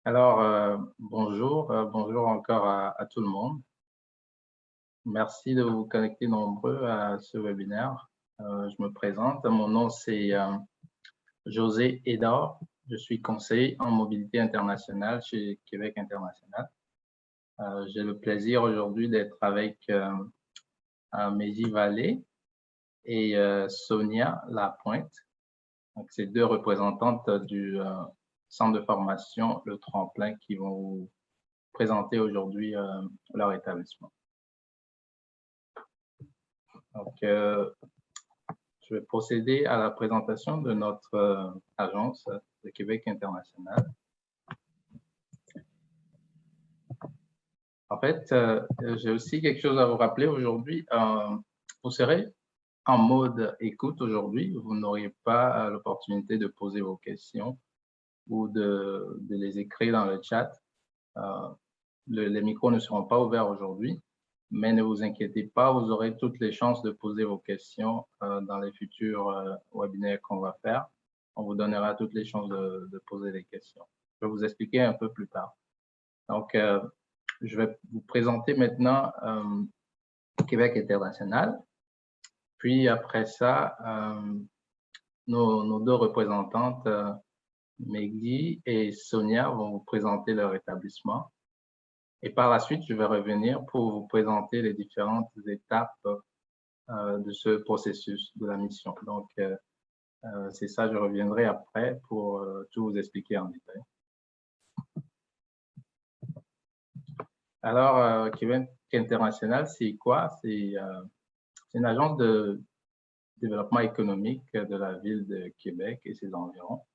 Alors, bonjour, bonjour encore à tout le monde. Merci de vous connecter nombreux à ce webinaire. Je me présente, mon nom c'est José Hédard. Je suis conseiller en mobilité internationale chez Québec International. J'ai le plaisir aujourd'hui d'être avec Mézi Vallée et Sonia Lapointe. Donc, c'est deux représentantes du centre de formation Le Tremplin qui vont vous présenter aujourd'hui leur établissement. Donc, je vais procéder à la présentation de notre agence de Québec International. En fait, j'ai aussi quelque chose à vous rappeler aujourd'hui. Vous serez en mode écoute aujourd'hui. Vous n'auriez pas l'opportunité de poser vos questions ou de les écrire dans le chat. Les micros ne seront pas ouverts aujourd'hui, mais ne vous inquiétez pas, vous aurez toutes les chances de poser vos questions dans les futurs webinaires qu'on va faire. On vous donnera toutes les chances de poser des questions. Je vais vous expliquer un peu plus tard. Donc, je vais vous présenter maintenant Québec International. Puis après ça, nos deux représentantes, Meggy et Sonia, vont vous présenter leur établissement. Et par la suite, je vais revenir pour vous présenter les différentes étapes de ce processus de la mission. Donc, c'est ça, je reviendrai après pour tout vous expliquer en détail. Alors, Québec International, c'est quoi? C'est une agence de développement économique de la ville de Québec et ses environs.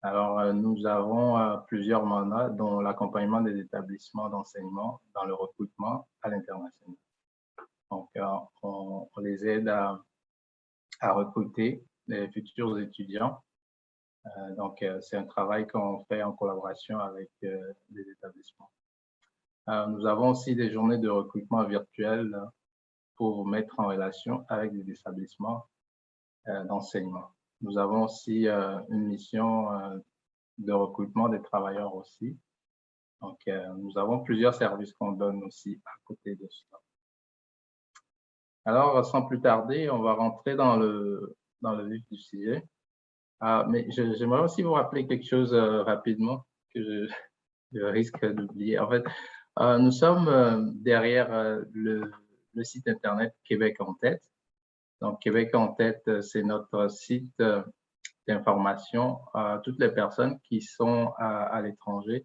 Alors, nous avons plusieurs mandats, dont l'accompagnement des établissements d'enseignement dans le recrutement à l'international. Donc, on les aide à recruter les futurs étudiants. Donc, c'est un travail qu'on fait en collaboration avec les établissements. Nous avons aussi des journées de recrutement virtuelles pour vous mettre en relation avec des établissements d'enseignement. Nous avons aussi une mission de recrutement des travailleurs aussi. Donc, nous avons plusieurs services qu'on donne aussi à côté de cela. Alors, sans plus tarder, on va rentrer dans le vif du sujet. Mais j'aimerais aussi vous rappeler quelque chose rapidement que je risque d'oublier. En fait, nous sommes derrière le site Internet Québec en tête. Donc, Québec en tête, c'est notre site d'information à toutes les personnes qui sont à l'étranger,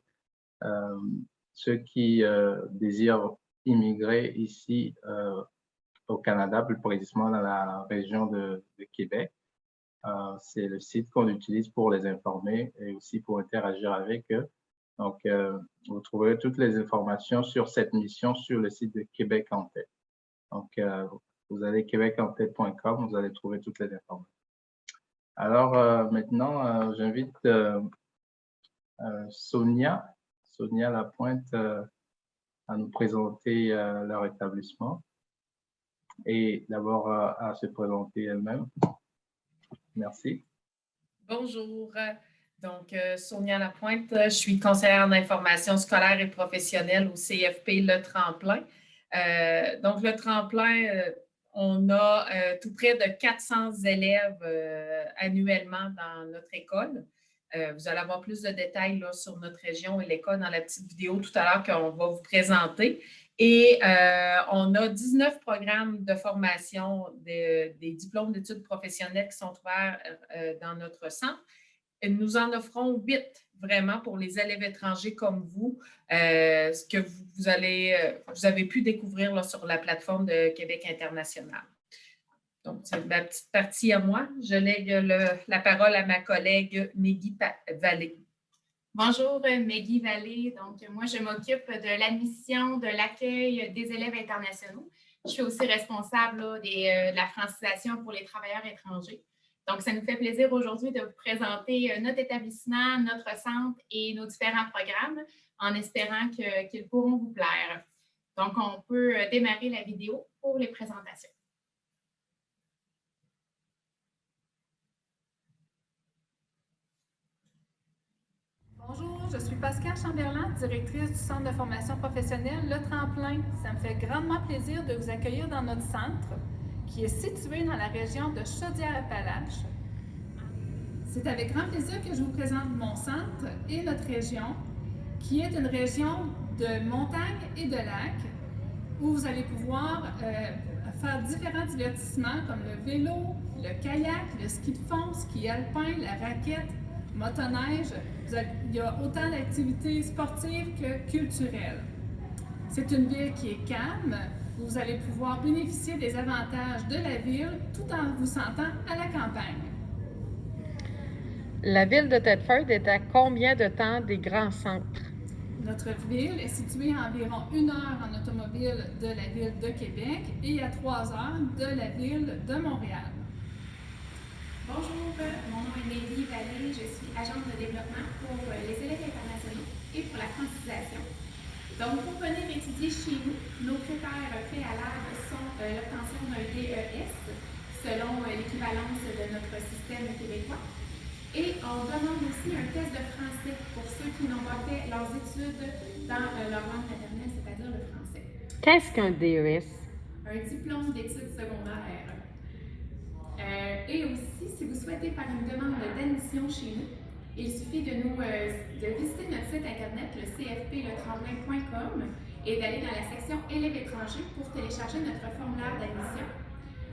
ceux qui désirent immigrer ici au Canada, plus précisément dans la région de Québec. C'est le site qu'on utilise pour les informer et aussi pour interagir avec eux. Donc, vous trouverez toutes les informations sur cette mission sur le site de Québec en tête. Donc, vous allez québecentête.com, vous allez trouver toutes les informations. Alors, maintenant, j'invite Sonia Lapointe à nous présenter leur établissement et d'abord à se présenter elle-même. Merci. Bonjour. Donc, Sonia Lapointe, je suis conseillère d'information scolaire et professionnelle au CFP Le Tremplin. Donc, Le Tremplin, on a tout près de 400 élèves annuellement dans notre école. Vous allez avoir plus de détails là, sur notre région et l'école dans la petite vidéo tout à l'heure qu'on va vous présenter. Et on a 19 programmes de formation des diplômes d'études professionnelles qui sont ouverts dans notre centre. Et nous en offrons 8 vraiment pour les élèves étrangers comme vous, ce que vous avez pu découvrir là, sur la plateforme de Québec International. Donc, c'est ma petite partie à moi. Je lègue la parole à ma collègue Meggy Vallée. Bonjour, Meggy Vallée. Donc, moi, je m'occupe de l'admission, de l'accueil des élèves internationaux. Je suis aussi responsable là, de la francisation pour les travailleurs étrangers. Donc, ça nous fait plaisir aujourd'hui de vous présenter notre établissement, notre centre et nos différents programmes en espérant qu'ils pourront vous plaire. Donc, on peut démarrer la vidéo pour les présentations. Bonjour, je suis Pascal Chamberlain, directrice du Centre de formation professionnelle Le Tremplin. Ça me fait grandement plaisir de vous accueillir dans notre centre, qui est situé dans la région de Chaudière-Appalaches. C'est avec grand plaisir que je vous présente mon centre et notre région, qui est une région de montagnes et de lacs, où vous allez pouvoir faire différents divertissements comme le vélo, le kayak, le ski de fond, ski alpin, la raquette, motoneige. Il y a autant d'activités sportives que culturelles. C'est une ville qui est calme, où vous allez pouvoir bénéficier des avantages de la ville tout en vous sentant à la campagne. La ville de Thetford est à combien de temps des grands centres? Notre ville est située à environ 1 heure en automobile de la ville de Québec et à 3 heures de la ville de Montréal. Bonjour, mon nom est Maggie Vallée, je suis agente de développement pour les élèves internationaux et pour la francisation. Donc, pour venir étudier chez nous, nos critères préalables sont l'obtention d'un DES selon l'équivalence de notre système québécois. Et on demande aussi un test de français pour ceux qui n'ont pas fait leurs études dans leur langue maternelle, c'est-à-dire le français. Qu'est-ce qu'un DES? Un diplôme d'études secondaires. Et aussi, si vous souhaitez faire une demande d'admission chez nous, il suffit de visiter notre site internet, le cfpletremplin.com, et d'aller dans la section élèves étrangers pour télécharger notre formulaire d'admission.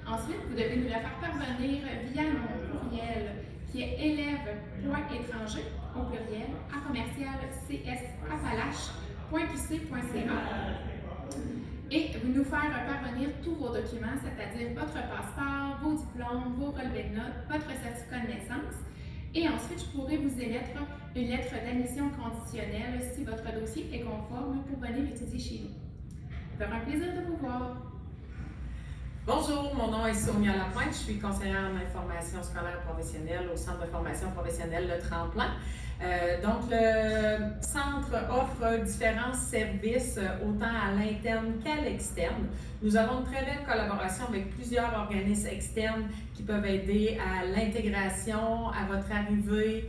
Ensuite, vous devez nous le faire parvenir via mon courriel qui est élève.étranger au pluriel @csapalache.qc.ca. Et vous nous faire parvenir tous vos documents, c'est-à-dire votre passeport, vos diplômes, vos relevés de notes, votre certificat de naissance. Et ensuite, je pourrai vous émettre une lettre d'admission conditionnelle si votre dossier est conforme pour venir étudier chez nous. Ça fera un plaisir de vous voir. Bonjour, mon nom est Sonia Lapointe, je suis conseillère en information scolaire professionnelle au Centre de formation professionnelle Le Tremplin. Donc, le centre offre différents services autant à l'interne qu'à l'externe. Nous avons une très belle collaboration avec plusieurs organismes externes qui peuvent aider à l'intégration, à votre arrivée,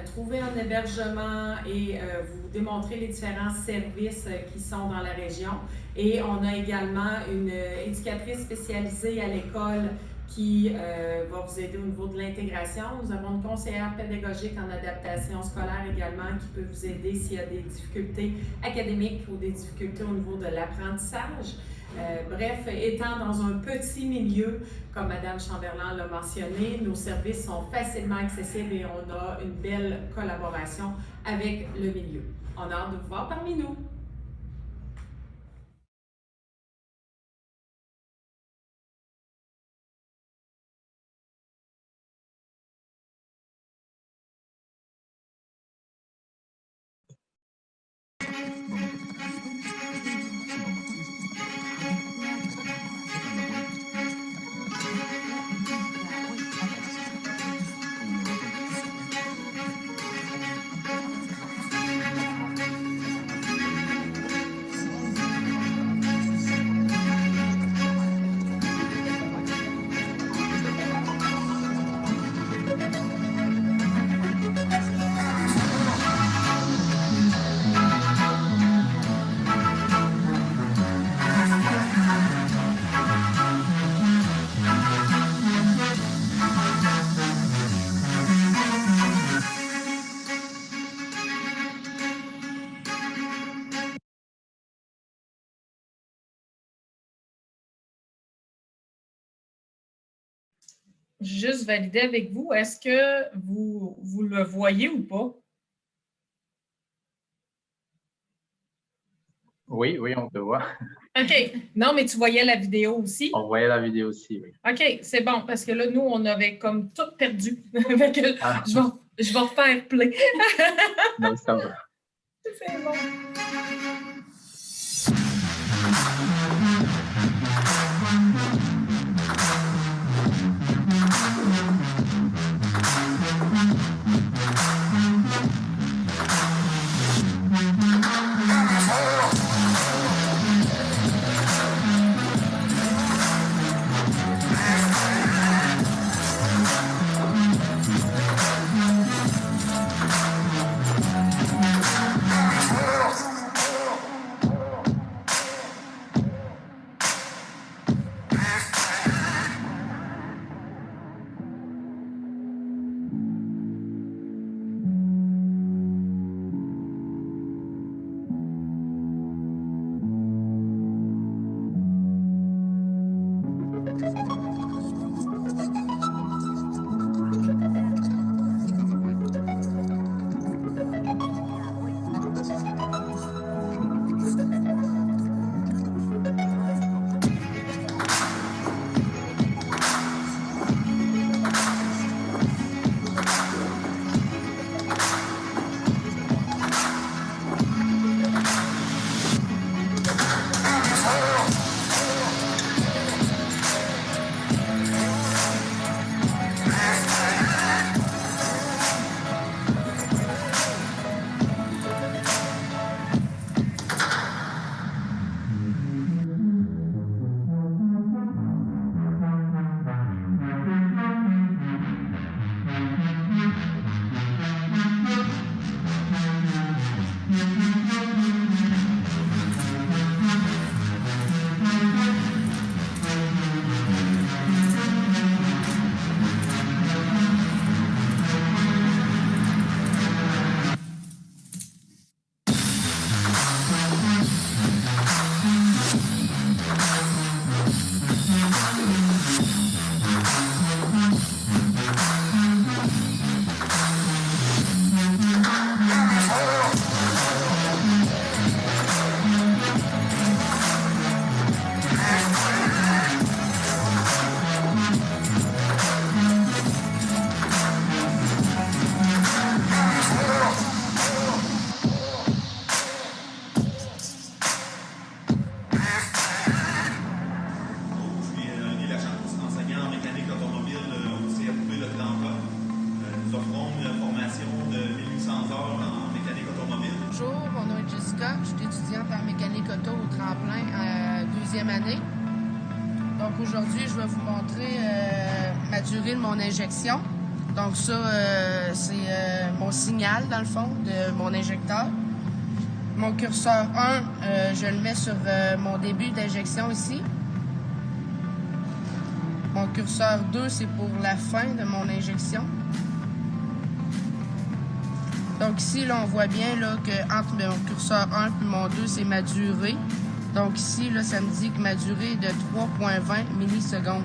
trouver un hébergement et vous démontrer les différents services qui sont dans la région. Et on a également une éducatrice spécialisée à l'école qui va vous aider au niveau de l'intégration. Nous avons une conseillère pédagogique en adaptation scolaire également qui peut vous aider s'il y a des difficultés académiques ou des difficultés au niveau de l'apprentissage. Bref, étant dans un petit milieu, comme Mme Chamberlain l'a mentionné, nos services sont facilement accessibles et on a une belle collaboration avec le milieu. On a hâte de vous voir parmi nous. Juste valider avec vous, est-ce que vous le voyez ou pas? Oui, on te voit. OK. Non, mais tu voyais la vidéo aussi? On voyait la vidéo aussi, oui. OK, c'est bon, parce que là, nous, on avait comme tout perdu. Je vais refaire play. Non, ça va. C'est bon. Jessica, je suis étudiante en mécanique auto au tremplin deuxième année. Donc aujourd'hui, je vais vous montrer ma durée de mon injection. Donc ça, c'est mon signal dans le fond de mon injecteur. Mon curseur 1, je le mets sur mon début d'injection ici. Mon curseur 2, c'est pour la fin de mon injection. Donc ici, là, on voit bien là, que entre mon curseur 1 et mon 2, c'est ma durée. Donc ici, là, ça me dit que ma durée est de 3,20 millisecondes.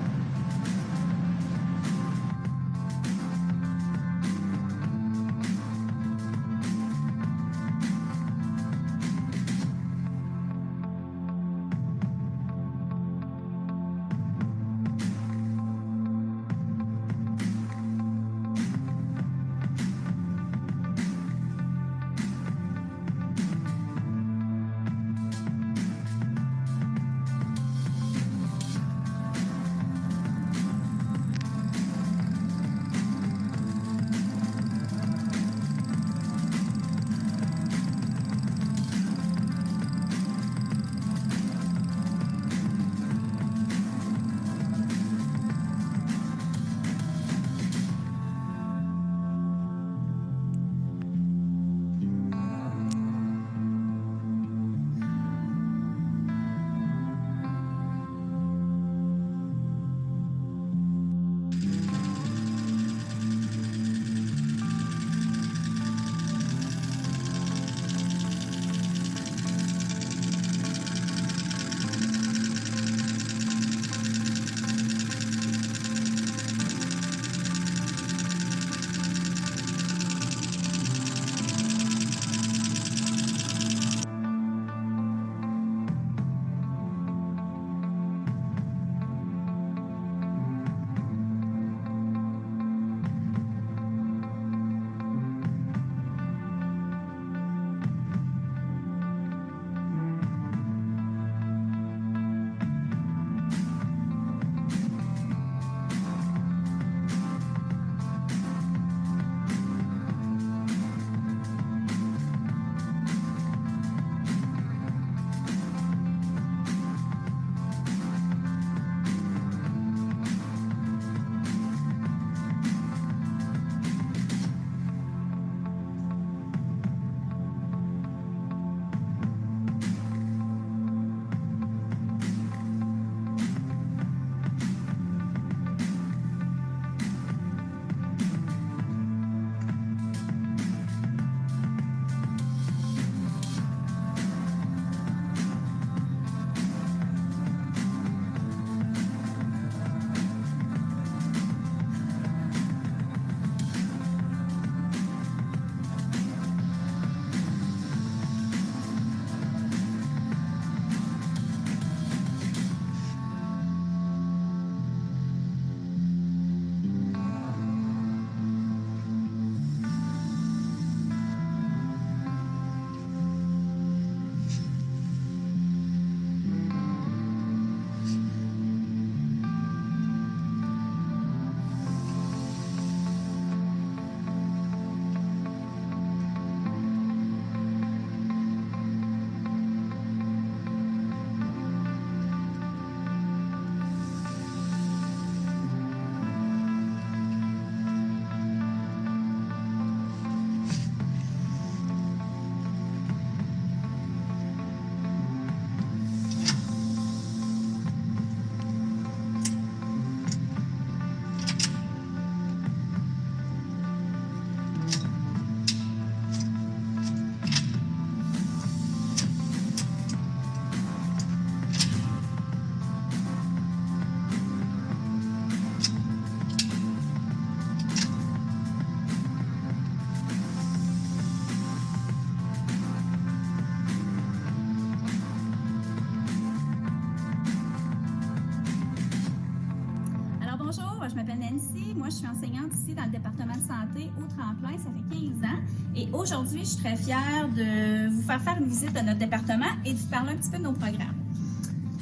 je m'appelle Nancy. Moi, je suis enseignante ici dans le département de santé au Tremplin. Ça fait 15 ans. Et aujourd'hui, je suis très fière de vous faire une visite de notre département et de vous parler un petit peu de nos programmes.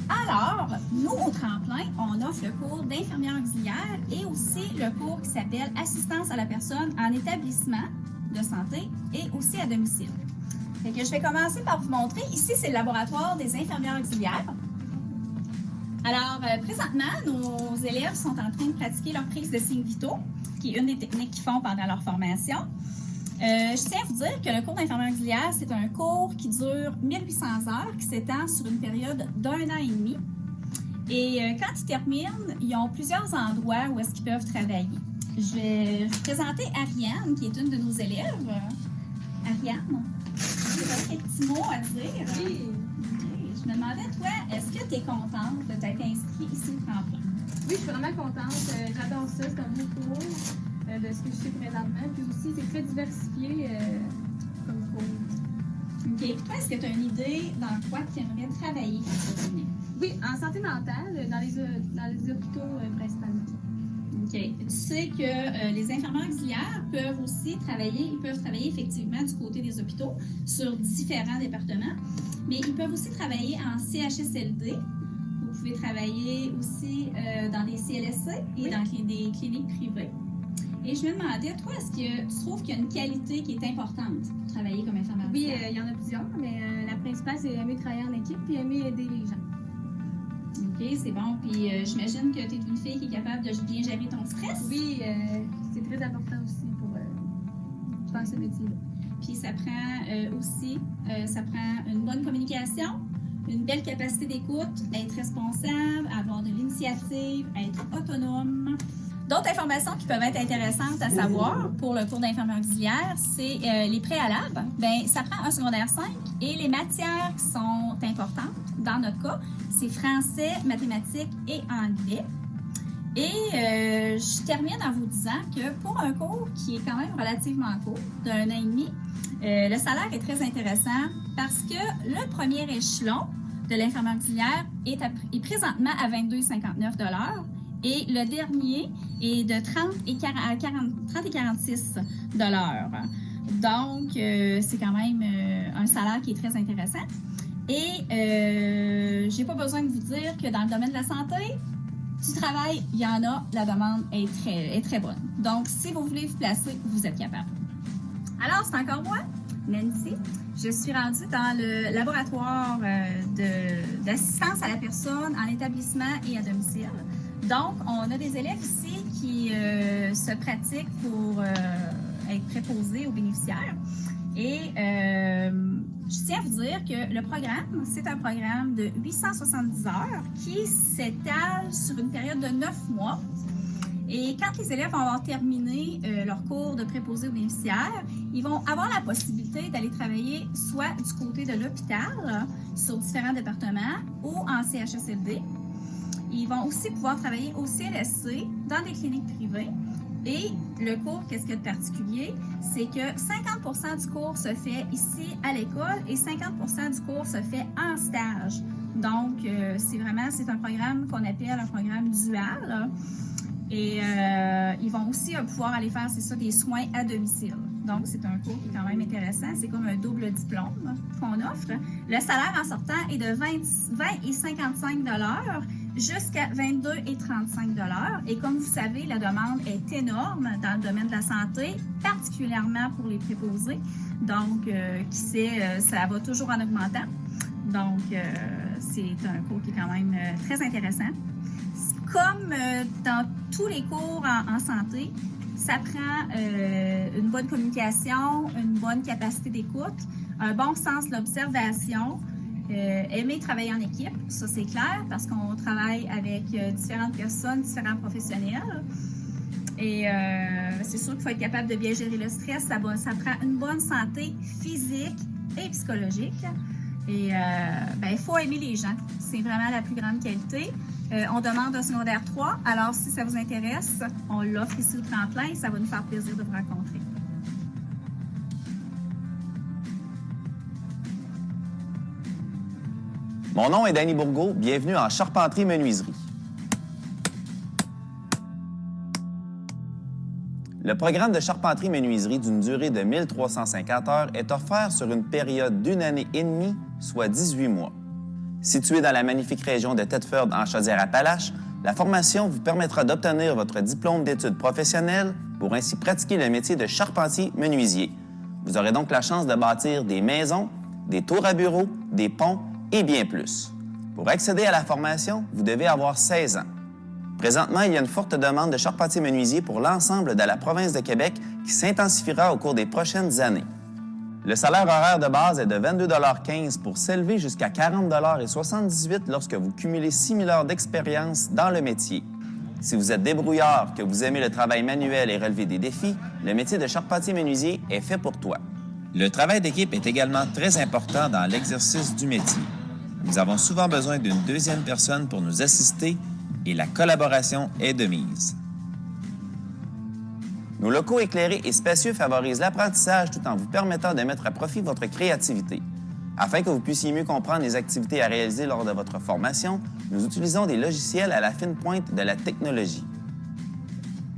Alors, nous, au Tremplin, on offre le cours d'infirmière auxiliaire et aussi le cours qui s'appelle Assistance à la personne en établissement de santé et aussi à domicile. Fait que je vais commencer par vous montrer. Ici, c'est le laboratoire des infirmières auxiliaires. Alors, présentement, nos élèves sont en train de pratiquer leur prise de signes vitaux, qui est une des techniques qu'ils font pendant leur formation. Je tiens à vous dire que le cours d'infirmière auxiliaire, c'est un cours qui dure 1800 heures, qui s'étend sur une période d'1 an et demi. Et quand ils terminent, ils ont plusieurs endroits où est-ce qu'ils peuvent travailler. Je vais vous présenter Ariane, qui est une de nos élèves. Ariane, tu as quelques petits mots à dire? Oui. Je me demandais, toi, est-ce que tu es contente de t'être inscrite ici au tremplin? Oui, je suis vraiment contente. J'adore ça. C'est un beau cours de ce que je fais présentement. Puis aussi, c'est très diversifié comme cours. OK. Puis toi, est-ce que tu as une idée dans quoi tu aimerais travailler cette année? Oui, en santé mentale, dans les hôpitaux principalement. OK. Tu sais que les infirmières auxiliaires peuvent aussi travailler, ils peuvent travailler effectivement du côté des hôpitaux sur différents départements, mais ils peuvent aussi travailler en CHSLD. Vous pouvez travailler aussi dans des CLSC et dans des cliniques privées. Et je me demandais, toi, est-ce que tu trouves qu'il y a une qualité qui est importante pour travailler comme infirmière auxiliaire? Oui, il y en a plusieurs, mais la principale, c'est aimer travailler en équipe et aimer aider les gens. OK, c'est bon. Puis j'imagine que tu es une fille qui est capable de bien gérer ton stress. Oui, c'est très important aussi pour faire ce métier-là. Puis ça prend ça prend une bonne communication, une belle capacité d'écoute, être responsable, avoir de l'initiative, être autonome. D'autres informations qui peuvent être intéressantes à savoir pour le cours d'infirmière auxiliaire, c'est les préalables. Bien, ça prend un secondaire 5 et les matières qui sont importantes, dans notre cas, c'est français, mathématiques et anglais. Et je termine en vous disant que pour un cours qui est quand même relativement court, d'1 an et demi, le salaire est très intéressant parce que le premier échelon de l'infirmière auxiliaire est présentement à 22,59 $ et le dernier est de 30 et 46 $. Donc, c'est quand même un salaire qui est très intéressant. Et j'ai pas besoin de vous dire que dans le domaine de la santé, du travail, il y en a, la demande est très bonne. Donc, si vous voulez vous placer, vous êtes capable. Alors, c'est encore moi, Nancy. Je suis rendue dans le laboratoire d'assistance à la personne en établissement et à domicile. Donc, on a des élèves ici qui se pratiquent pour être préposés aux bénéficiaires. Et je tiens à vous dire que le programme, c'est un programme de 870 heures qui s'étale sur une période de 9 mois. Et quand les élèves vont avoir terminé leur cours de préposé aux bénéficiaires, ils vont avoir la possibilité d'aller travailler soit du côté de l'hôpital, sur différents départements, ou en CHSLD. Ils vont aussi pouvoir travailler au CLSC, dans des cliniques privées. Et le cours, qu'est-ce qu'il y a de particulier? C'est que 50% du cours se fait ici à l'école et 50% du cours se fait en stage. Donc, c'est un programme qu'on appelle un programme dual. Et ils vont aussi pouvoir aller faire, des soins à domicile. Donc, c'est un cours qui est quand même intéressant. C'est comme un double diplôme qu'on offre. Le salaire en sortant est de 20,55 $ jusqu'à 22,35 $. Et comme vous savez, la demande est énorme dans le domaine de la santé, particulièrement pour les préposés. Donc, qui sait, ça va toujours en augmentant. Donc, c'est un cours qui est quand même très intéressant. Comme dans tous les cours en santé, ça prend une bonne communication, une bonne capacité d'écoute, un bon sens de l'observation, aimer travailler en équipe, ça c'est clair, parce qu'on travaille avec différentes personnes, différents professionnels. Et c'est sûr qu'il faut être capable de bien gérer le stress. Ça prend une bonne santé physique et psychologique. Et il faut aimer les gens. C'est vraiment la plus grande qualité. On demande un secondaire 3. Alors, si ça vous intéresse, on l'offre ici au tremplin et ça va nous faire plaisir de vous rencontrer. Mon nom est Danny Bourgault. Bienvenue en charpenterie-menuiserie. Le programme de charpenterie-menuiserie d'une durée de 1350 heures est offert sur une période d'1 année et demie, soit 18 mois. Situé dans la magnifique région de Thetford, en Chaudière-Appalaches, la formation vous permettra d'obtenir votre diplôme d'études professionnelles pour ainsi pratiquer le métier de charpentier-menuisier. Vous aurez donc la chance de bâtir des maisons, des tours à bureaux, des ponts et bien plus. Pour accéder à la formation, vous devez avoir 16 ans. Présentement, il y a une forte demande de charpentiers-menuisiers pour l'ensemble de la province de Québec qui s'intensifiera au cours des prochaines années. Le salaire horaire de base est de 22,15 $ pour s'élever jusqu'à 40,78 $ lorsque vous cumulez 6 000 heures d'expérience dans le métier. Si vous êtes débrouillard, que vous aimez le travail manuel et relever des défis, le métier de charpentier-menuisier est fait pour toi. Le travail d'équipe est également très important dans l'exercice du métier. Nous avons souvent besoin d'une deuxième personne pour nous assister et la collaboration est de mise. Nos locaux éclairés et spacieux favorisent l'apprentissage tout en vous permettant de mettre à profit votre créativité. Afin que vous puissiez mieux comprendre les activités à réaliser lors de votre formation, nous utilisons des logiciels à la fine pointe de la technologie.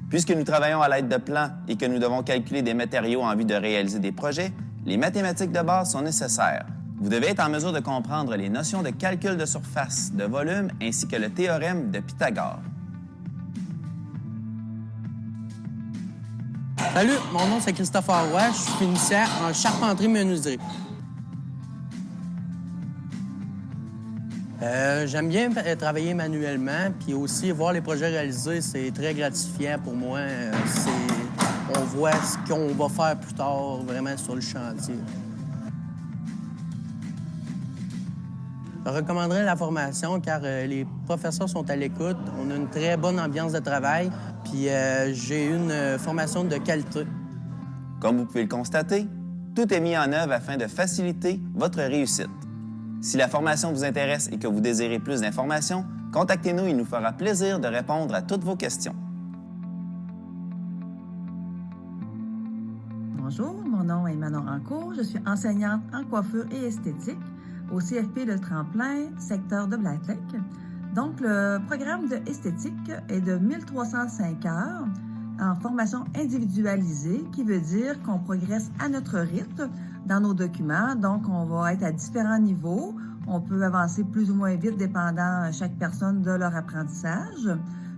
Puisque nous travaillons à l'aide de plans et que nous devons calculer des matériaux en vue de réaliser des projets, les mathématiques de base sont nécessaires. Vous devez être en mesure de comprendre les notions de calcul de surface, de volume, ainsi que le théorème de Pythagore. Salut, mon nom c'est Christopher Roy, je suis finissant en charpenterie-menuiserie. J'aime bien travailler manuellement, puis aussi voir les projets réalisés, c'est très gratifiant pour moi. On voit ce qu'on va faire plus tard, vraiment sur le chantier. Je recommanderais la formation car les professeurs sont à l'écoute, on a une très bonne ambiance de travail, puis j'ai une formation de qualité. Comme vous pouvez le constater, tout est mis en œuvre afin de faciliter votre réussite. Si la formation vous intéresse et que vous désirez plus d'informations, contactez-nous, il nous fera plaisir de répondre à toutes vos questions. Bonjour, mon nom est Manon Rancourt, je suis enseignante en coiffure et esthétique au CFP Le Tremplin, secteur de Black Lake. Donc, le programme de esthétique est de 1305 heures en formation individualisée, qui veut dire qu'on progresse à notre rythme dans nos documents. Donc, on va être à différents niveaux. On peut avancer plus ou moins vite dépendant chaque personne de leur apprentissage.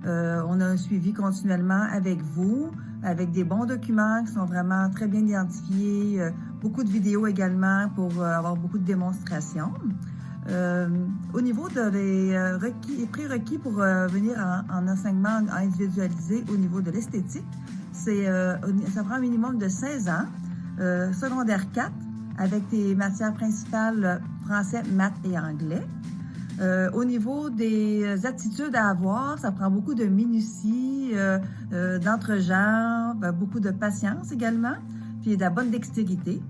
On a un suivi continuellement avec vous, avec des bons documents qui sont vraiment très bien identifiés, beaucoup de vidéos également pour avoir beaucoup de démonstrations. Au niveau des prérequis pour venir en enseignement individualisé au niveau de l'esthétique, ça prend un minimum de 16 ans, secondaire 4, avec des matières principales français, maths et anglais. Au niveau des attitudes à avoir, ça prend beaucoup de minutie, d'entre-genres, beaucoup de patience également, puis de la bonne dextérité.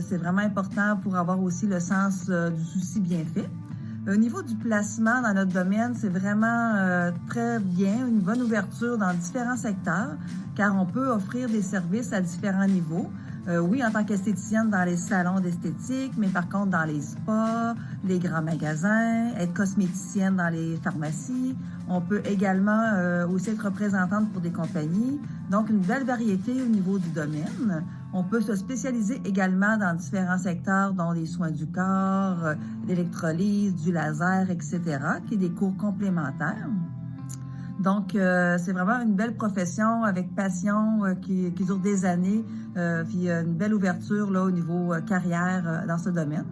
C'est vraiment important pour avoir aussi le sens du souci bien fait. Au niveau du placement dans notre domaine, c'est vraiment très bien, une bonne ouverture dans différents secteurs, car on peut offrir des services à différents niveaux. Oui, en tant qu'esthéticienne dans les salons d'esthétique, mais par contre dans les spas, les grands magasins, être cosméticienne dans les pharmacies. On peut également aussi être représentante pour des compagnies. Donc, une belle variété au niveau du domaine. On peut se spécialiser également dans différents secteurs, dont les soins du corps, l'électrolyse, du laser, etc., qui est des cours complémentaires. Donc, c'est vraiment une belle profession avec passion qui dure des années, puis une belle ouverture là, au niveau carrière dans ce domaine.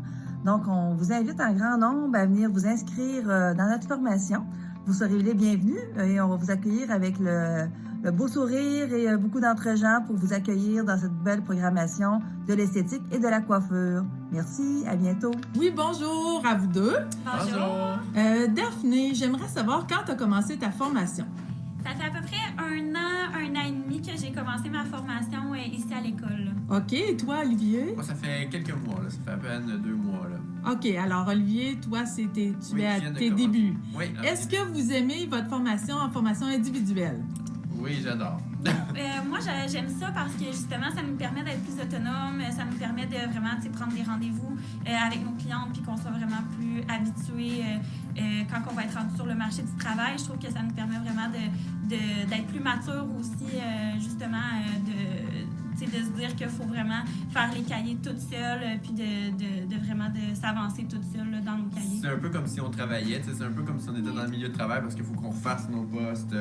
Donc, on vous invite en grand nombre à venir vous inscrire dans notre formation. Vous serez les bienvenus et on va vous accueillir avec le beau sourire et beaucoup d'entre-gens pour vous accueillir dans cette belle programmation de l'esthétique et de la coiffure. Merci, à bientôt. Oui, bonjour à vous deux. Bonjour. Daphné, j'aimerais savoir quand tu as commencé ta formation. Ça fait à peu près un an et demi que j'ai commencé ma formation ici à l'école. OK, et toi, Olivier? Moi, ça fait quelques mois, là. Ça fait à peine 2 mois, là. OK, alors Olivier, toi, tu es à tes débuts. Oui. Est-ce que vous aimez votre formation en formation individuelle? Oui, j'adore. Moi, j'aime ça parce que justement, ça nous permet d'être plus autonome, ça nous permet de vraiment prendre des rendez-vous avec nos clientes puis qu'on soit vraiment plus habitués quand on va être rendu sur le marché du travail. Je trouve que ça nous permet vraiment d'être plus mature aussi, justement, de se dire qu'il faut vraiment faire les cahiers toute seule puis de vraiment s'avancer toute seule là, dans nos cahiers. C'est un peu comme si on travaillait, c'est un peu comme si on était dans le milieu de travail parce qu'il faut qu'on refasse nos postes,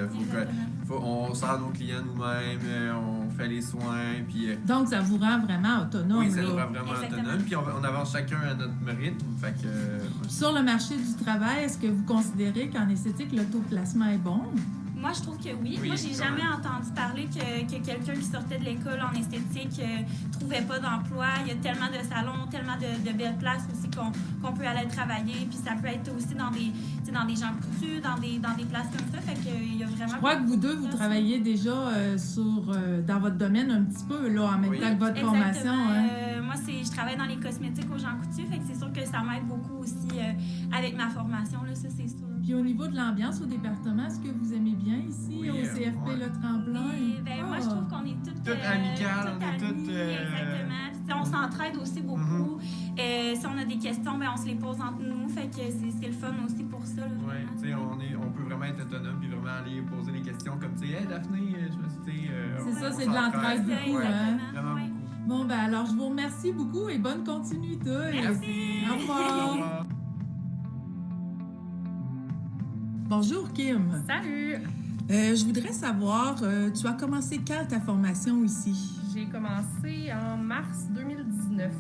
on sort nos clients nous-mêmes, on fais les soins. Puis, donc, ça vous rend vraiment autonome. Oui, ça nous là. rend vraiment autonome. Puis on avance chacun à notre rythme. Fait que, Sur le marché du travail, est-ce que vous considérez qu'en esthétique, le taux de placement est bon? Moi, je trouve que oui. Oui, Moi, j'ai quand jamais même. entendu parler que quelqu'un qui sortait de l'école en esthétique trouvait pas d'emploi. Il y a tellement de salons, tellement de belles places aussi qu'on peut aller travailler. Puis ça peut être aussi dans des gens coutus, dans des places comme ça. Fait qu'il y a vraiment... Je crois que vous deux, vous travaillez déjà dans votre domaine un petit peu, là, en même temps que votre formation. Hein? Moi, je travaille dans les cosmétiques aux gens coutus. Fait que c'est sûr que ça m'aide beaucoup aussi avec ma formation, là, ça, c'est sûr. Puis au niveau de l'ambiance au département, est-ce que vous aimez bien ici, Oui, au CFP Le Tremplin? Oui, moi, je trouve qu'on est toutes amicales, on est toutes... Exactement. Puis, on s'entraide aussi beaucoup. Si on a des questions, on se les pose entre nous. Fait que c'est le fun aussi pour ça. Oui, tu sais, on peut vraiment être autonome puis vraiment aller poser des questions comme, tu sais, hey Daphné, c'est ça, c'est de l'entraide beaucoup, hein? Vraiment beaucoup. Bon, ben alors, je vous remercie beaucoup et bonne continuité. Merci. Au revoir. Bonjour, Kim. Salut! Je voudrais savoir, tu as commencé quand ta formation ici? J'ai commencé en mars 2019.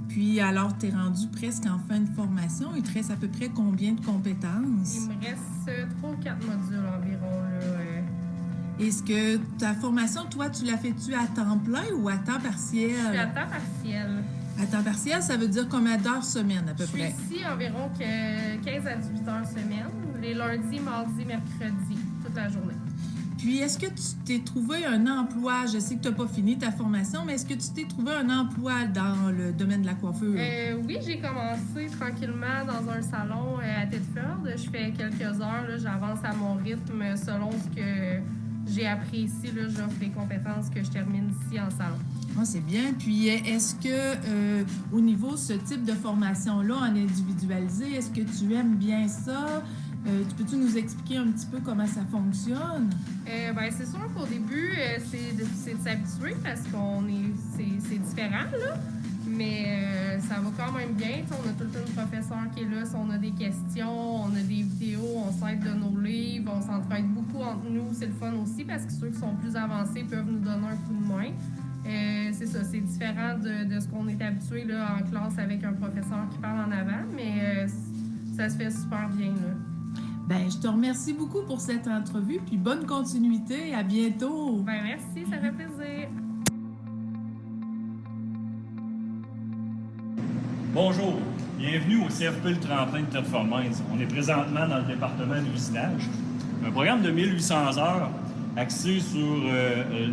Puis alors, tu es rendu presque en fin de formation. Il te reste à peu près combien de compétences? Il me reste 3 ou 4 modules environ. Là, Est-ce que ta formation, toi, tu la fais-tu à temps plein ou à temps partiel? Je suis à temps partiel. À temps partiel, ça veut dire combien d'heures semaine à peu près? Je suis ici environ 15 à 18 heures semaine, les lundis, mardis, mercredis, toute la journée. Puis, est-ce que tu t'es trouvé un emploi? Je sais que tu n'as pas fini ta formation, mais est-ce que tu t'es trouvé un emploi dans le domaine de la coiffure? Oui, j'ai commencé tranquillement dans un salon à Thetford. Je fais quelques heures, là, j'avance à mon rythme selon ce que j'ai appris ici. Là, j'offre les compétences que je termine ici en salon. Ah, c'est bien. Puis, est-ce que au niveau de ce type de formation-là, en individualisé, est-ce que tu aimes bien ça? Peux-tu nous expliquer un petit peu comment ça fonctionne? C'est sûr qu'au début, c'est de s'habituer parce c'est différent, là. Mais ça va quand même bien. T'sais, on a tout le temps un professeur qui est là. Si on a des questions, on a des vidéos, on s'aide de nos livres, on s'entraide beaucoup entre nous. C'est le fun aussi parce que ceux qui sont plus avancés peuvent nous donner un coup de main. C'est ça, c'est différent de ce qu'on est habitué là, en classe avec un professeur qui parle en avant, mais ça se fait super bien. Là. Ben, je te remercie beaucoup pour cette entrevue, puis bonne continuité. À bientôt. Ben, merci, ça fait plaisir. Bonjour, bienvenue au CFP Le Tremplin de Performance. On est présentement dans le département de l'usinage. Un programme de 1800 heures axé sur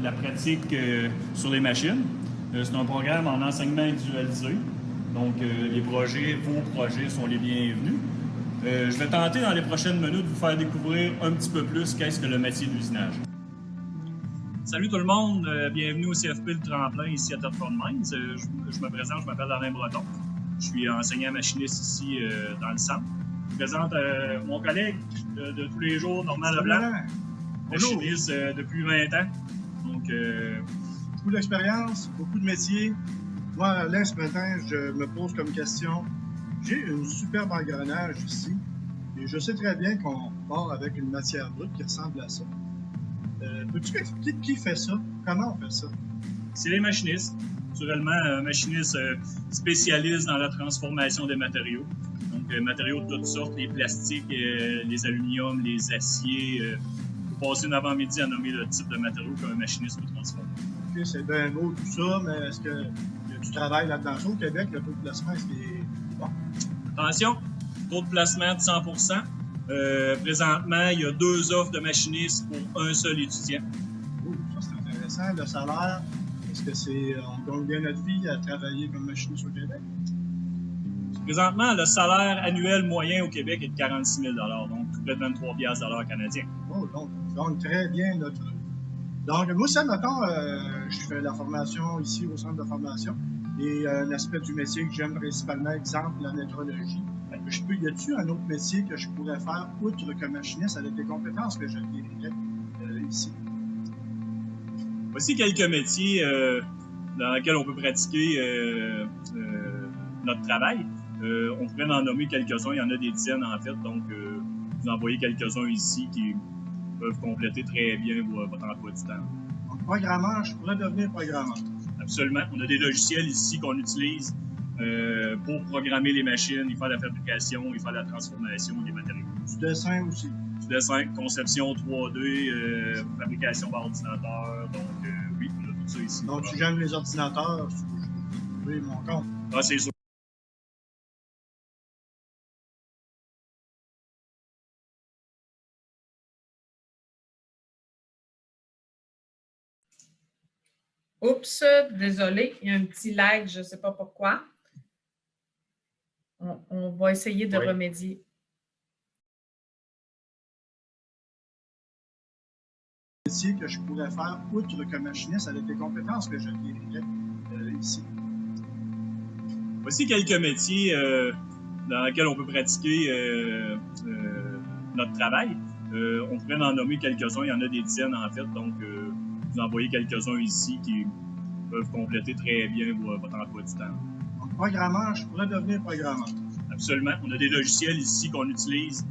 la pratique sur les machines. C'est un programme en enseignement individualisé. Donc, vos projets sont les bienvenus. Je vais tenter dans les prochaines minutes de vous faire découvrir un petit peu plus qu'est-ce que le métier de l'usinage. Salut tout le monde, bienvenue au CFP Le Tremplin ici à Thetford Mines. Je me présente, je m'appelle Alain Breton. Je suis enseignant machiniste ici dans le centre. Je présente mon collègue de tous les jours, Normand Leblanc, machiniste depuis 20 ans. Donc, beaucoup d'expérience, beaucoup de métiers. Moi, Alain, ce matin, je me pose comme question, j'ai une superbe engrenage ici et je sais très bien qu'on part avec une matière brute qui ressemble à ça. Peux-tu m'expliquer qui fait ça? Comment on fait ça? C'est les machinistes. Naturellement, un machiniste spécialiste dans la transformation des matériaux. Donc, matériaux de toutes sortes, les plastiques, les aluminiums, les aciers. Vous passez une avant-midi à nommer le type de matériaux qu'un machiniste peut transformer. OK, c'est bien beau tout ça, mais est-ce que tu travailles là-dedans? Au Québec, le taux de placement, est-ce qu'il est bon? Attention, taux de placement de 100%. Présentement, il y a 2 offres de machinistes pour un seul étudiant. Oh, ça c'est intéressant. Le salaire, est-ce que on gagne bien notre vie à travailler comme machiniste au Québec? Présentement, le salaire annuel moyen au Québec est de 46 000 donc près de 23 $ canadiens. Oh, donc on gagne très bien notre vie. Donc, moi, ça, mettons, je fais la formation ici au centre de formation et un aspect du métier que j'aime principalement, exemple, la métrologie. Y a-t-il un autre métier que je pourrais faire outre que machiniste avec les compétences que j'acquérirais ici? Voici quelques métiers dans lesquels on peut pratiquer notre travail. On pourrait en nommer quelques-uns, il y en a des dizaines en fait, donc vous en voyez quelques-uns ici qui peuvent compléter très bien votre emploi du temps. OK. programmeur, je pourrais devenir programmeur. Absolument. On a des logiciels ici qu'on utilise pour programmer les machines, y faire la fabrication, y faire la transformation des matériaux. Du dessin aussi. Du dessin, conception 3D, fabrication par ordinateur. Donc, oui, on a tout ça ici. Donc, si j'aime les ordinateurs, je vais mon compte. Ah, c'est sûr. Oups, désolé, il y a un petit lag, je ne sais pas pourquoi. On va essayer de remédier. Métier que je pourrais faire outre que machiniste avec les compétences que j'acquérirais ici. Voici quelques métiers dans lesquels on peut pratiquer notre travail. On pourrait en nommer quelques-uns, il y en a des dizaines en fait, donc vous en voyez quelques-uns ici qui peuvent compléter très bien votre emploi du temps. Donc, programmeur, je pourrais devenir programmeur. Absolument. On a des logiciels ici qu'on utilise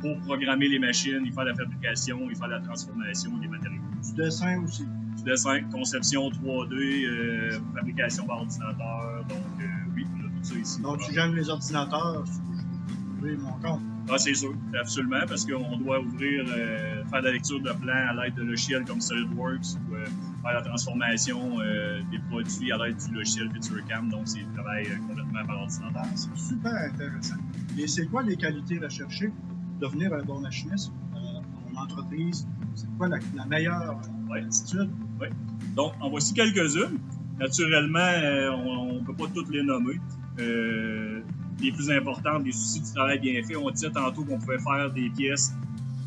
pour programmer les machines, y faire la fabrication, y faire la transformation des matériaux. Du dessin aussi. Du dessin, conception 3D, fabrication par ordinateur. Donc, oui, on a tout ça ici. Donc, si j'aime les ordinateurs, je vais mon compte. Ah, c'est sûr, absolument, parce qu'on doit ouvrir, faire de la lecture de plans à l'aide de logiciels comme SolidWorks ou faire la transformation des produits à l'aide du logiciel FeatureCam. Donc, c'est du travail complètement par ordinateur. C'est super intéressant. Et c'est quoi les qualités recherchées pour devenir un bon machiniste en entreprise? C'est quoi la meilleure attitude? Oui. Donc, en voici quelques-unes. Naturellement, on ne peut pas toutes les nommer. Les plus importantes, les soucis du travail bien fait. On disait tantôt qu'on pouvait faire des pièces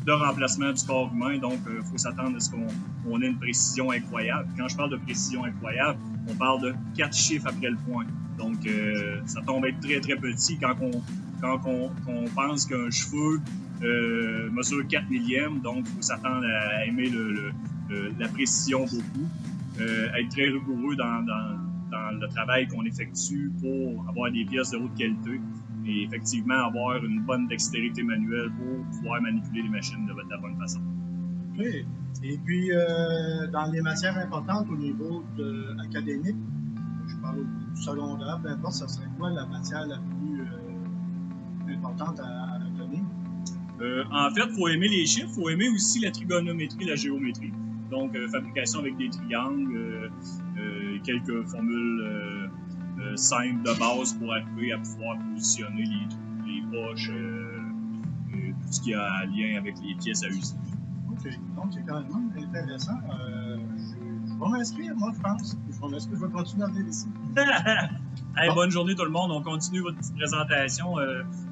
de remplacement du corps humain, donc il faut s'attendre à ce qu'on ait une précision incroyable. Quand je parle de précision incroyable, on parle de 4 chiffres après le point. Donc, ça tombe être très, très petit quand on pense qu'un cheveu mesure 4 millièmes, donc il faut s'attendre à aimer la précision beaucoup, être très rigoureux dans le travail qu'on effectue pour avoir des pièces de haute qualité et effectivement avoir une bonne dextérité manuelle pour pouvoir manipuler les machines de la bonne façon. OK. Et puis, dans les matières importantes au niveau académique, je parle du secondaire, peu importe, ça serait quoi la matière la plus importante à retenir? En fait, il faut aimer les chiffres, il faut aimer aussi la trigonométrie, la géométrie. Donc, fabrication avec des triangles, quelques formules simples de base pour arriver à pouvoir positionner les poches, tout ce qui a lien avec les pièces à usine. OK. Donc, c'est quand même intéressant. Je vais m'inscrire, moi, je pense. Je vais continuer à venir ici. Hey, bonne journée tout le monde. On continue votre petite présentation.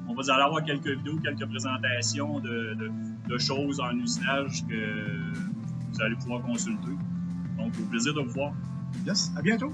On va aller avoir quelques vidéos, quelques présentations de choses en usinage que vous allez pouvoir consulter. Donc, au plaisir de vous voir. Yes, à bientôt.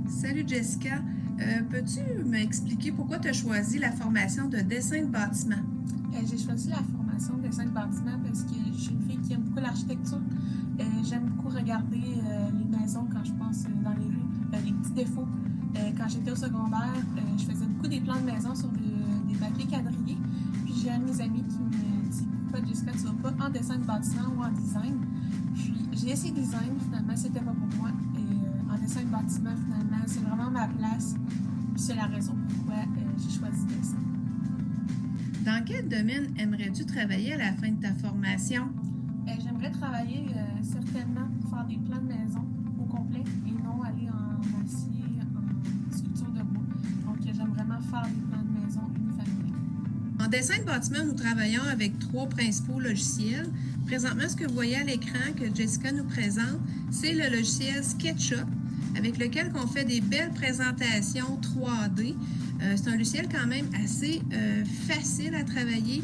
Salut Jessica, peux-tu m'expliquer pourquoi tu as choisi la formation de dessin de bâtiment? J'ai choisi la formation formation de dessin de bâtiment parce que je suis une fille qui aime beaucoup l'architecture. J'aime beaucoup regarder les maisons quand je passe dans les rues, les petits défauts. Quand j'étais au secondaire, je faisais beaucoup des plans de maison sur des papiers quadrillés. Puis j'ai un de mes amis qui me dit « Pourquoi, Jessica, tu vas pas en dessin de bâtiment ou en design? » Puis j'ai essayé design, finalement, c'était pas pour moi. Et en dessin de bâtiment, finalement, c'est vraiment ma place. Puis c'est la raison pourquoi j'ai choisi dessin. Dans quel domaine aimerais-tu travailler à la fin de ta formation? J'aimerais travailler certainement pour faire des plans de maison au complet et non aller en acier, en sculpture de bois. Donc, j'aime vraiment faire des plans de maison unifamiliales. En dessin de bâtiment, nous travaillons avec 3 principaux logiciels. Présentement, ce que vous voyez à l'écran que Jessica nous présente, c'est le logiciel SketchUp, avec lequel on fait des belles présentations 3D. C'est un logiciel quand même assez facile à travailler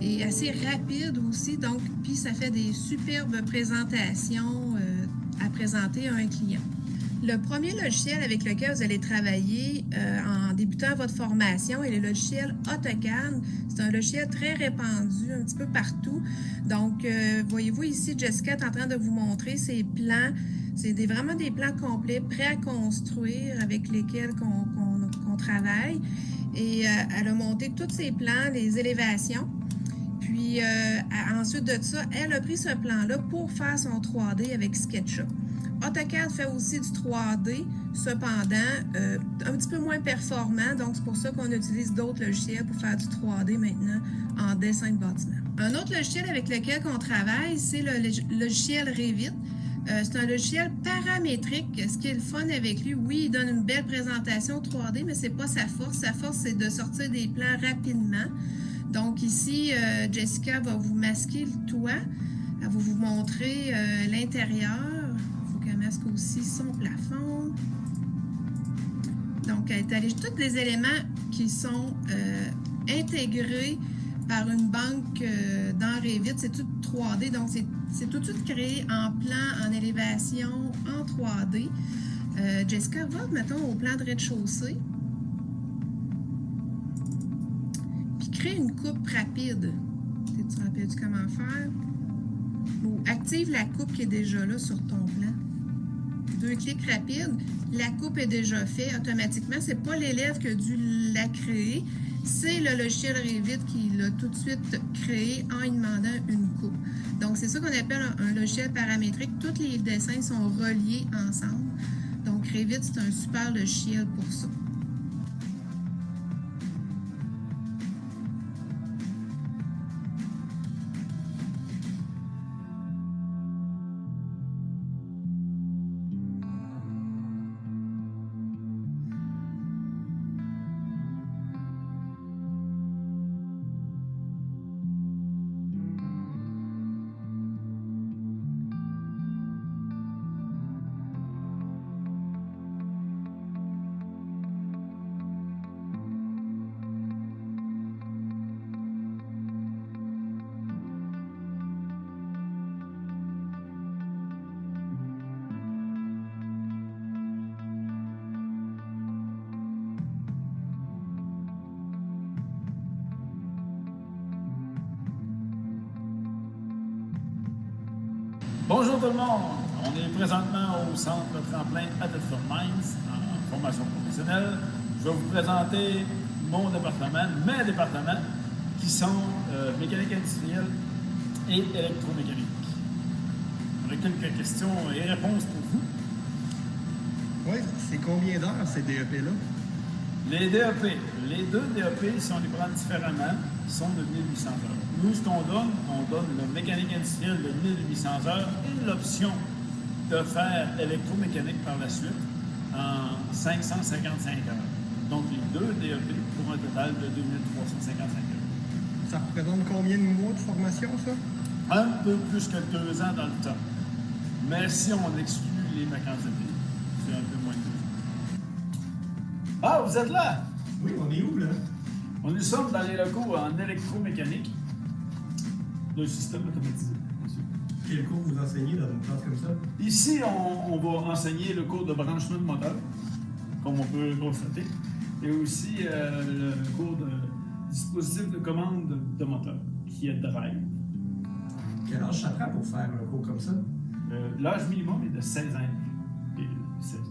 et assez rapide aussi, donc puis ça fait des superbes présentations à présenter à un client. Le premier logiciel avec lequel vous allez travailler en débutant votre formation est le logiciel AutoCAD. C'est un logiciel très répandu un petit peu partout. Donc, voyez-vous ici, Jessica est en train de vous montrer ses plans. C'est vraiment des plans complets, prêts à construire, avec lesquels qu'on travaille. Et elle a monté tous ses plans, les élévations. Puis ensuite de ça, elle a pris ce plan-là pour faire son 3D avec SketchUp. AutoCAD fait aussi du 3D, cependant, un petit peu moins performant. Donc, c'est pour ça qu'on utilise d'autres logiciels pour faire du 3D maintenant en dessin de bâtiment. Un autre logiciel avec lequel on travaille, c'est le logiciel Revit. C'est un logiciel paramétrique. Ce qui est le fun avec lui, oui, il donne une belle présentation 3D, mais ce n'est pas sa force. Sa force, c'est de sortir des plans rapidement. Donc ici, Jessica va vous masquer le toit. Elle va vous montrer l'intérieur. Il faut qu'elle masque aussi son plafond. Donc, elle étalise tous les éléments qui sont intégrés par une banque dans Revit. C'est tout 3D, donc c'est tout de suite créé en plan, en élévation, en 3D. Jessica, va, mettons, au plan de rez-de-chaussée. Puis crée une coupe rapide. Tu te rappelles comment faire? Ou active la coupe qui est déjà là sur ton plan. 2 clics rapides, la coupe est déjà faite automatiquement. Ce n'est pas l'élève qui a dû la créer. C'est le logiciel Revit qui l'a tout de suite créé en lui demandant une coupe. Donc, c'est ça qu'on appelle un logiciel paramétrique. Tous les dessins sont reliés ensemble. Donc, Revit, c'est un super logiciel pour ça. Bonjour tout le monde! On est présentement au centre tremplin à Thetford Mines en formation professionnelle. Je vais vous présenter mon département, mes départements qui sont mécanique industrielle et électromécanique. On a quelques questions et réponses pour vous. Oui, c'est combien d'heures ces DEP-là? Les DEP, les 2 DEP, si on les prend différemment, sont de 1800 heures. Nous, ce qu'on donne, le mécanique industriel de 1800 heures et l'option de faire électromécanique par la suite en 555 heures. Donc, les 2 DEP pour un total de 2355 heures. Ça représente combien de mois de formation, ça? Un peu plus que 2 ans dans le temps. Mais si on exclut les vacances d'été, c'est un peu moins de 2 ans. Ah, vous êtes là? Oui, on est où, là? Nous sommes dans les locaux en électromécanique d'un système automatisé. Quel cours vous enseignez dans une classe comme ça? Ici, on va enseigner le cours de branchement de moteur, comme on peut constater, et aussi le cours de dispositif de commande de moteur. qui a drive. Quel âge ça prend pour faire un cours comme ça? L'âge minimum est de 16 ans. Et 16 ans.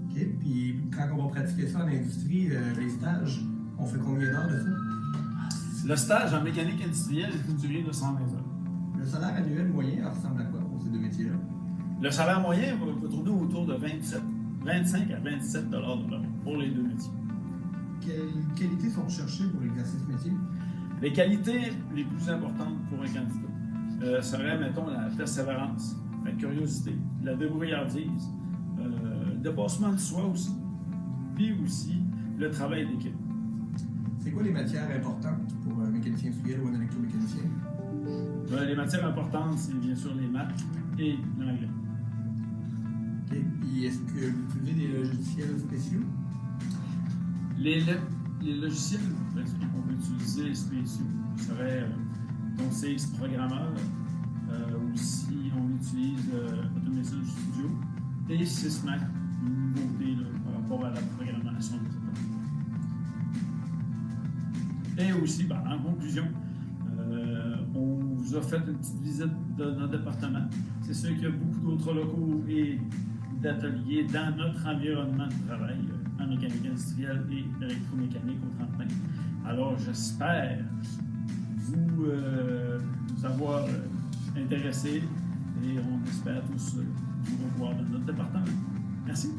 OK. Puis quand on va pratiquer ça en industrie, les stages, on fait combien d'heures de ça? Le stage en mécanique industrielle est une durée de 120 heures. Le salaire annuel moyen ressemble à quoi pour ces deux métiers-là? Le salaire moyen va tourner autour de 25 à 27 $ de l'heure pour les deux métiers. Quelles qualités sont recherchées pour l'exercice métier? Les qualités les plus importantes pour un candidat seraient, mettons, la persévérance, la curiosité, la débrouillardise, le dépassement de soi aussi, puis aussi le travail d'équipe. C'est quoi les matières importantes pour un mécanicien industriel ou un électromécanicien? Les matières importantes, c'est bien sûr les maths et l'anglais. OK. Puis est-ce que vous utilisez des logiciels spéciaux? Les logiciels qu'on peut utiliser spéciaux seraient ton CX Programmeur, aussi on utilise Automation Studio et Sysmac, une nouveauté là, par rapport à la programmation des automates. Et aussi, en conclusion, on vous a fait une petite visite de notre département. C'est sûr qu'il y a beaucoup d'autres locaux et d'ateliers dans notre environnement de travail en mécanique industrielle et électromécanique au tremplin. Alors, j'espère vous avoir intéressé et on espère tous vous revoir dans notre département. Merci.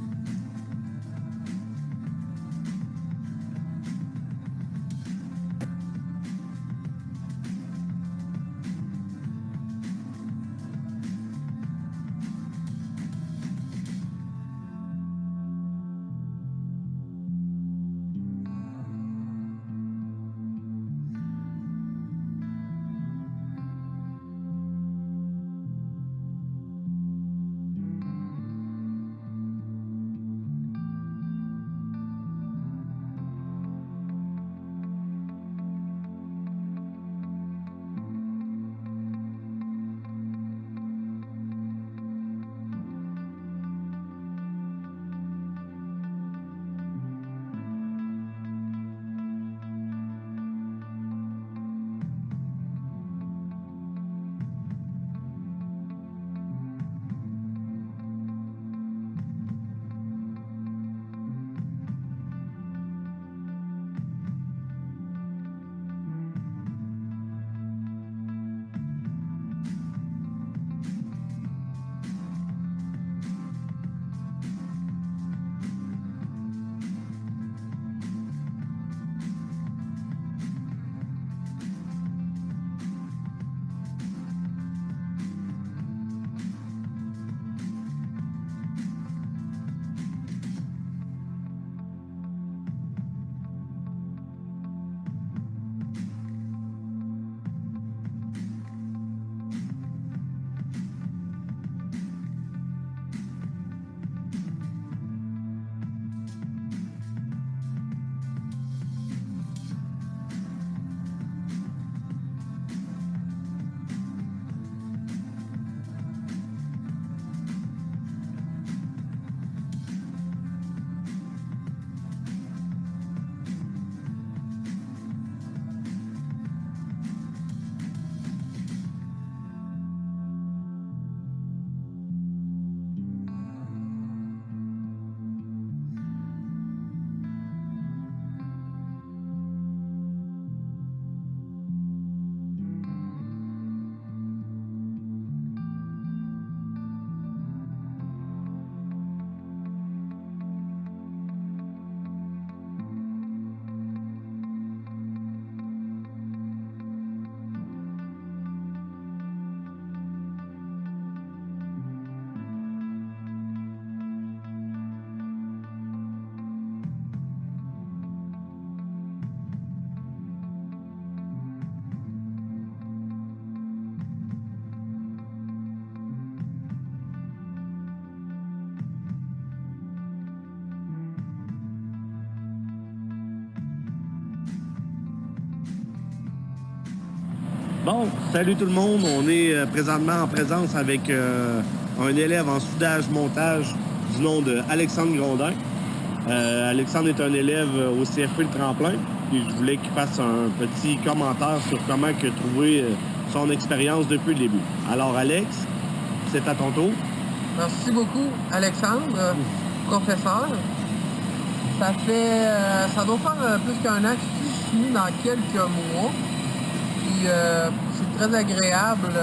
Bon, salut tout le monde. On est présentement en présence avec un élève en soudage-montage du nom de Alexandre Grondin. Alexandre est un élève au CFP Le Tremplin. puis je voulais qu'il fasse un petit commentaire sur comment il a trouvé son expérience depuis le début. Alors, Alex, c'est à ton tour. Merci beaucoup, Alexandre, professeur. Ça doit faire plus qu'un an que je suis ici, dans quelques mois. Puis c'est très agréable.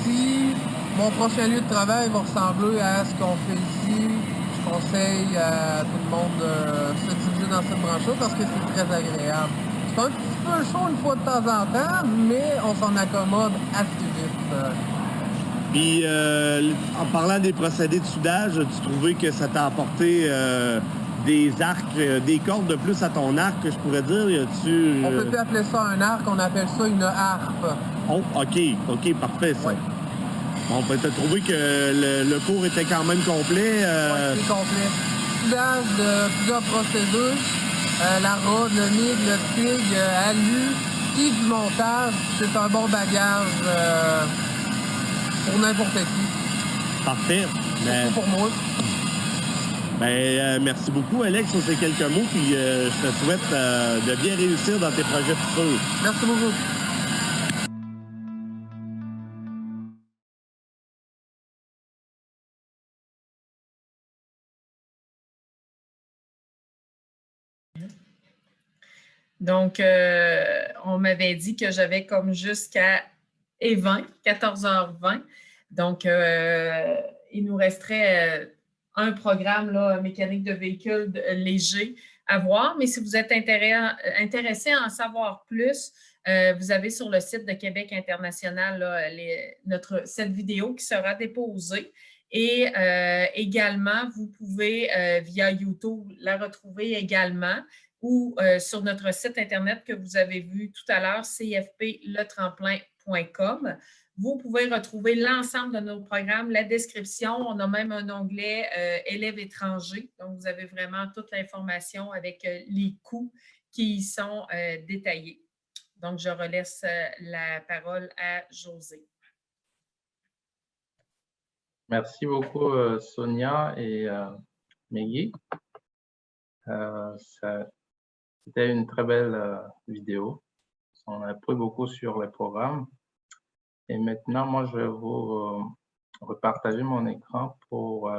Si mon prochain lieu de travail va ressembler à ce qu'on fait ici, je conseille à tout le monde de se diriger dans cette branche-là parce que c'est très agréable. C'est un petit peu chaud une fois de temps en temps, mais on s'en accommode assez vite. Puis, en parlant des procédés de soudage, as-tu trouvé que ça t'a apporté des arcs, des cordes de plus à ton arc, que je pourrais dire? On peut plus appeler ça un arc, on appelle ça une harpe. Oh, OK, parfait, ça. Ouais. Bon, ben, t'as trouvé que le cours était quand même complet? Oui, c'est complet. Soudage de plusieurs procédures, la rod, le MIG, le TIG, ALU, et du montage, c'est un bon bagage pour n'importe qui. Parfait. Surtout pour moi. Ben, merci beaucoup, Alex, sur ces quelques mots, puis je te souhaite de bien réussir dans tes projets futurs. Merci beaucoup. Donc, on m'avait dit que j'avais comme jusqu'à 14h20. Donc, il nous resterait un programme là, mécanique de véhicules légers à voir. Mais si vous êtes intéressé à en savoir plus, vous avez sur le site de Québec International là, cette vidéo qui sera déposée. Et également, vous pouvez, via YouTube, la retrouver également ou sur notre site Internet que vous avez vu tout à l'heure, cfpletremplin.com. Vous pouvez retrouver l'ensemble de nos programmes, la description. On a même un onglet élèves étrangers. Donc, vous avez vraiment toute l'information avec les coûts qui y sont détaillés. Donc, je relaisse la parole à José. Merci beaucoup, Sonia et Meggy. C'était une très belle vidéo. On a appris beaucoup sur les programmes. Et maintenant, moi, je vais vous repartager mon écran pour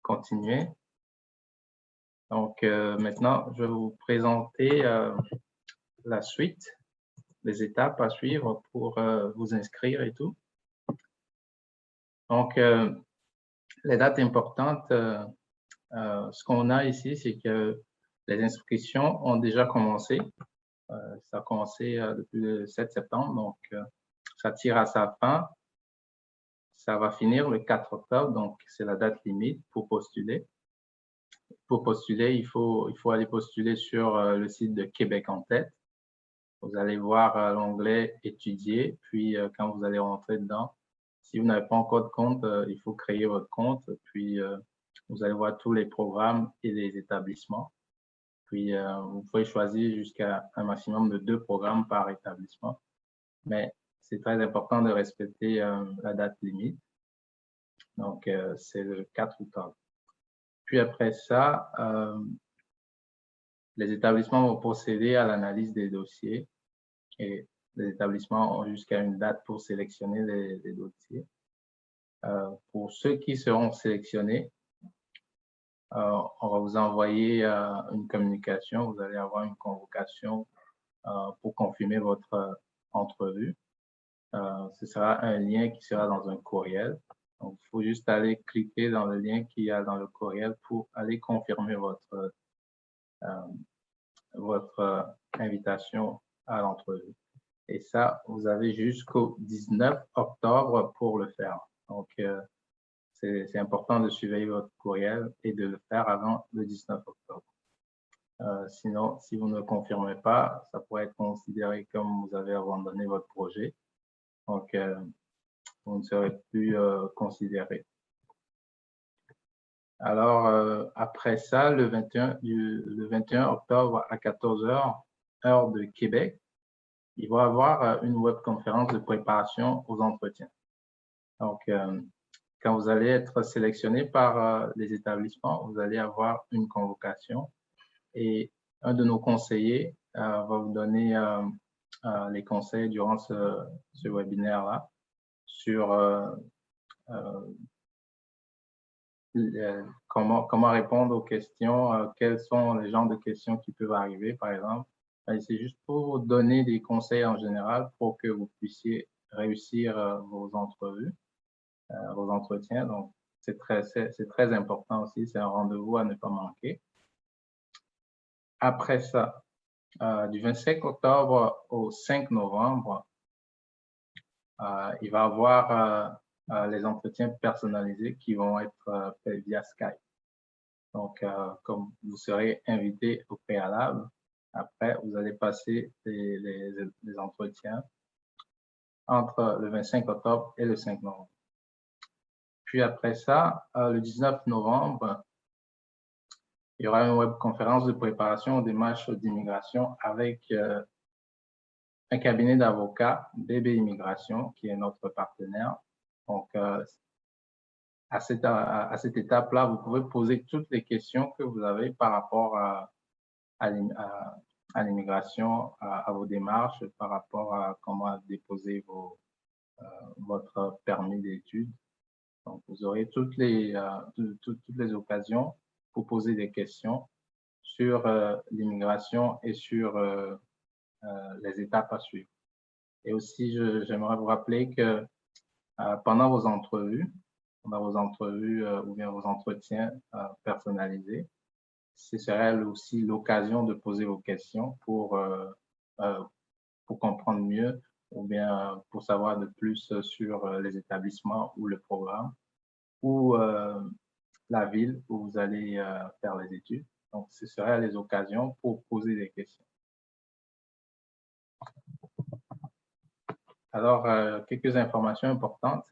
continuer. Donc, maintenant, je vais vous présenter la suite, les étapes à suivre pour vous inscrire et tout. Donc, les dates importantes, ce qu'on a ici, c'est que les inscriptions ont déjà commencé. Ça a commencé depuis le 7 septembre, donc ça tire à sa fin. Ça va finir le 4 octobre, donc c'est la date limite pour postuler. Pour postuler, il faut aller postuler sur le site de Québec en tête. Vous allez voir l'onglet « Étudier », puis quand vous allez rentrer dedans, si vous n'avez pas encore de compte, il faut créer votre compte, puis vous allez voir tous les programmes et les établissements. Puis, vous pouvez choisir jusqu'à un maximum de 2 programmes par établissement. Mais c'est très important de respecter la date limite. Donc, c'est le 4 octobre. Puis après ça, les établissements vont procéder à l'analyse des dossiers. Et les établissements ont jusqu'à une date pour sélectionner les dossiers. Pour ceux qui seront sélectionnés, on va vous envoyer une communication. Vous allez avoir une convocation pour confirmer votre entrevue. Ce sera un lien qui sera dans un courriel. Donc, il faut juste aller cliquer dans le lien qu'il y a dans le courriel pour aller confirmer votre invitation à l'entrevue. Et ça, vous avez jusqu'au 19 octobre pour le faire. Donc, c'est important de surveiller votre courriel et de le faire avant le 19 octobre. Sinon, si vous ne confirmez pas, ça pourrait être considéré comme vous avez abandonné votre projet. Donc, vous ne serez plus considéré. Alors, après ça, le 21 octobre à 14h, heure de Québec, il va y avoir une webconférence de préparation aux entretiens. Donc, quand vous allez être sélectionné par les établissements, vous allez avoir une convocation et un de nos conseillers va vous donner les conseils durant ce webinaire-là sur comment répondre aux questions, quels sont les genres de questions qui peuvent arriver, par exemple. C'est juste pour vous donner des conseils en général pour que vous puissiez réussir vos entrevues, vos entretiens. Donc, c'est très important aussi. C'est un rendez-vous à ne pas manquer. Après ça, du 25 octobre au 5 novembre, il va y avoir les entretiens personnalisés qui vont être faits via Skype. Donc, comme vous serez invité au préalable, après, vous allez passer les entretiens entre le 25 octobre et le 5 novembre. Puis après ça, le 19 novembre, il y aura une webconférence de préparation aux démarches d'immigration avec un cabinet d'avocats, BB Immigration, qui est notre partenaire. Donc, à cette étape-là, vous pouvez poser toutes les questions que vous avez par rapport à l'immigration, à vos démarches, par rapport à comment déposer votre permis d'études. Donc, vous aurez toutes les occasions pour poser des questions sur l'immigration et sur les étapes à suivre. Et aussi, j'aimerais vous rappeler que pendant vos entrevues ou bien vos entretiens personnalisés, ce serait aussi l'occasion de poser vos questions pour comprendre mieux ou bien pour savoir de plus sur les établissements ou le programme ou la ville où vous allez faire les études. Donc, ce seraient les occasions pour poser des questions. Alors, quelques informations importantes.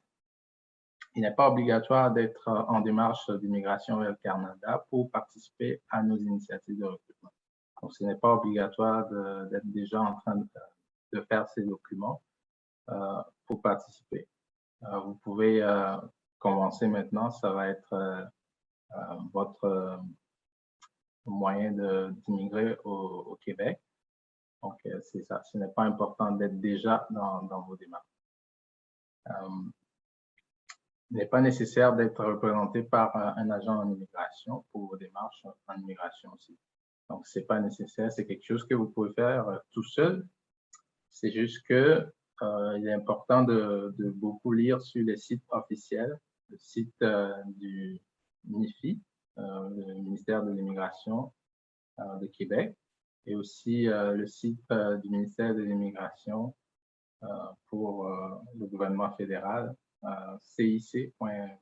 Il n'est pas obligatoire d'être en démarche d'immigration vers le Canada pour participer à nos initiatives de recrutement. Donc, ce n'est pas obligatoire d'être déjà en train de faire ces documents pour participer. Vous pouvez commencer maintenant, ça va être votre moyen d'immigrer au Québec. Donc, c'est ça. Ce n'est pas important d'être déjà dans vos démarches. Il n'est pas nécessaire d'être représenté par un agent en immigration pour vos démarches en immigration aussi. Donc, ce n'est pas nécessaire. C'est quelque chose que vous pouvez faire tout seul. C'est juste que il est important de beaucoup lire sur les sites officiels, le site du MIFI, le ministère de l'Immigration de Québec, et aussi le site du ministère de l'Immigration pour le gouvernement fédéral, cic.ca.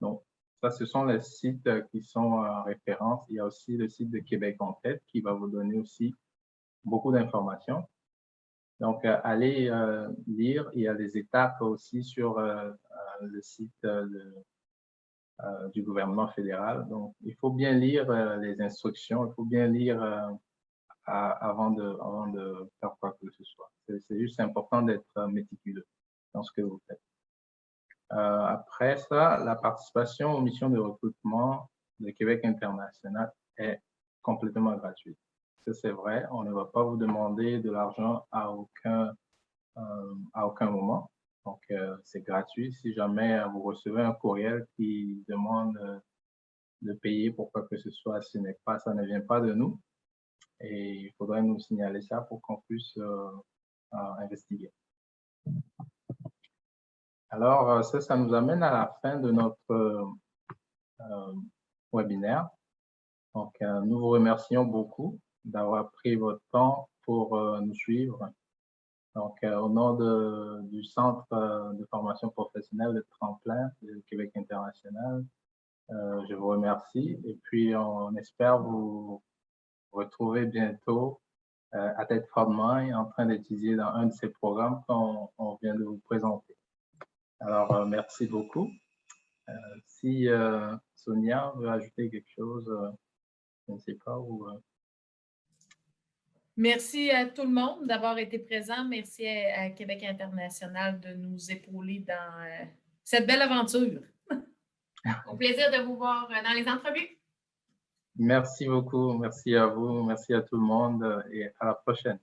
Donc, ça, ce sont les sites qui sont en référence. Il y a aussi le site de Québec en tête qui va vous donner aussi beaucoup d'informations. Donc, allez lire. Il y a des étapes aussi sur le site du gouvernement fédéral. Donc, il faut bien lire les instructions. Il faut bien lire avant de faire quoi que ce soit. C'est juste important d'être méticuleux dans ce que vous faites. Après ça, la participation aux missions de recrutement de Québec international est complètement gratuite. Ça, c'est vrai. On ne va pas vous demander de l'argent à aucun moment. Donc, c'est gratuit. Si jamais vous recevez un courriel qui demande de payer pour quoi que ce soit, ça ne vient pas de nous. Et il faudrait nous signaler ça pour qu'on puisse investiguer. Alors, ça nous amène à la fin de notre webinaire. Donc, nous vous remercions beaucoup d'avoir pris votre temps pour nous suivre. Donc, au nom du Centre de formation professionnelle de Tremplin de Québec international, je vous remercie et puis on espère vous retrouver bientôt à tête froidement et en train d'étudier dans un de ces programmes qu'on vient de vous présenter. Alors, merci beaucoup. Si Sonia veut ajouter quelque chose, je ne sais pas où. Merci à tout le monde d'avoir été présent. Merci à Québec international de nous épauler dans cette belle aventure. Au plaisir de vous voir dans les entrevues. Merci beaucoup. Merci à vous. Merci à tout le monde et à la prochaine.